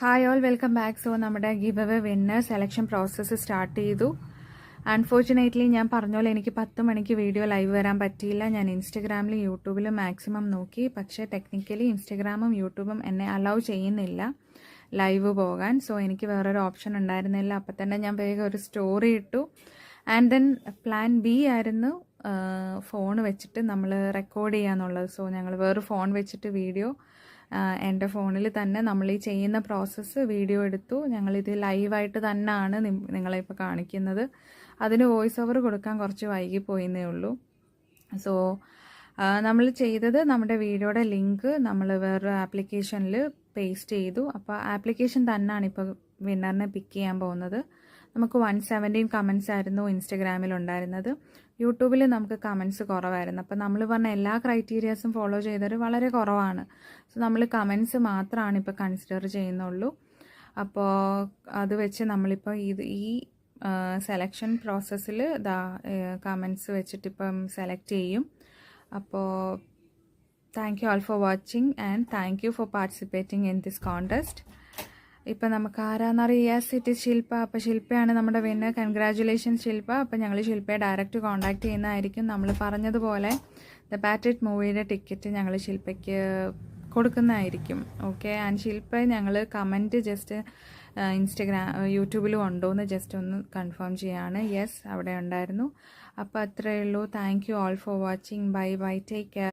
Hi all welcome back. So നമ്മുടെ give away winner selection process start ചെയ്തു. Unfortunately ഞാൻ പറഞ്ഞ പോലെ എനിക്ക് 10 മണിക്ക് വീഡിയോ ലൈവ് വരാൻ പറ്റിയില്ല. ഞാൻ ഇൻസ്റ്റഗ്രാമിലും യൂട്യൂബിലും മാക്സിമം നോക്കി. പക്ഷേ ടെക്നിക്കലി ഇൻസ്റ്റഗ്രാമും യൂട്യൂബും എന്നെ അലൗ ചെയ്യുന്നില്ല ലൈവ് പോകാൻ. സോ എനിക്ക് വേറൊരു ഓപ്ഷൻ ഉണ്ടായിരുന്നില്ല. അപ്പം തന്നെ ഞാൻ വേഗം ഒരു സ്റ്റോറി ഇട്ടു. ആൻഡ് ദെൻ പ്ലാൻ ബി ആയിരുന്നു ഫോൺ വെച്ചിട്ട് നമ്മൾ റെക്കോർഡ് ചെയ്യാന്നുള്ളത്. സോ ഞങ്ങൾ വേറെ ഫോൺ വെച്ചിട്ട് വീഡിയോ എൻ്റെ ഫോണിൽ തന്നെ നമ്മൾ ഈ ചെയ്യുന്ന പ്രോസസ്സ് വീഡിയോ എടുത്തു. ഞങ്ങളിത് ലൈവായിട്ട് തന്നെയാണ് നിങ്ങളെ ഇപ്പോൾ കാണിക്കുന്നത്. അതിന് വോയിസ് ഓവർ കൊടുക്കാൻ കുറച്ച് വൈകിപ്പോയെന്നേ ഉള്ളൂ. സോ നമ്മൾ ചെയ്തത് നമ്മുടെ വീഡിയോയുടെ ലിങ്ക് നമ്മൾ വേറൊരു ആപ്ലിക്കേഷനിൽ പേസ്റ്റ് ചെയ്തു. അപ്പോൾ ആപ്ലിക്കേഷൻ തന്നെയാണ് ഇപ്പോൾ വിന്നറിനെ പിക്ക് ചെയ്യാൻ പോകുന്നത്. നമുക്ക് 117 കമൻസ് ആയിരുന്നു ഇൻസ്റ്റഗ്രാമിൽ ഉണ്ടായിരുന്നത്. യൂട്യൂബിൽ നമുക്ക് കമൻസ് കുറവായിരുന്നു. അപ്പോൾ നമ്മൾ പറഞ്ഞ എല്ലാ ക്രൈറ്റീരിയാസും ഫോളോ ചെയ്തവർ വളരെ കുറവാണ്. സോ നമ്മൾ കമൻസ് മാത്രമാണ് ഇപ്പോൾ കൺസിഡർ ചെയ്യുന്നുള്ളൂ. അപ്പോൾ അത് വെച്ച് നമ്മളിപ്പോൾ ഈ സെലക്ഷൻ പ്രോസസ്സിൽ കമൻസ് വെച്ചിട്ടിപ്പം സെലക്ട് ചെയ്യും. അപ്പോൾ thank you all for watching and thank you for participating in this contest. ഇപ്പം നമുക്ക് ആരാന്നറിയാം. യെസ്, ഇറ്റ് ഈസ് ശില്പ. അപ്പോൾ ശില്പയാണ് നമ്മുടെ വിന്നർ. കൺഗ്രാജുലേഷൻസ് ശില്പ. അപ്പോൾ ഞങ്ങൾ ശില്പയെ ഡയറക്റ്റ് കോൺടാക്ട് ചെയ്യുന്നതായിരിക്കും. നമ്മൾ പറഞ്ഞതുപോലെ ദ പാട്രിയറ്റ് മൂവിയുടെ ടിക്കറ്റ് ഞങ്ങൾ ശില്പയ്ക്ക് കൊടുക്കുന്നതായിരിക്കും. ഓക്കെ. ആൻഡ് ശില്പ ഞങ്ങൾ കമൻറ്റ് ജസ്റ്റ് യൂട്യൂബിലും ഉണ്ടോ എന്ന് ജസ്റ്റ് ഒന്ന് കൺഫേം ചെയ്യാണ്. യെസ്, അവിടെ ഉണ്ടായിരുന്നു. അപ്പോൾ അത്രയേ ഉള്ളൂ. Thank you all for watching. Bye bye. Take care.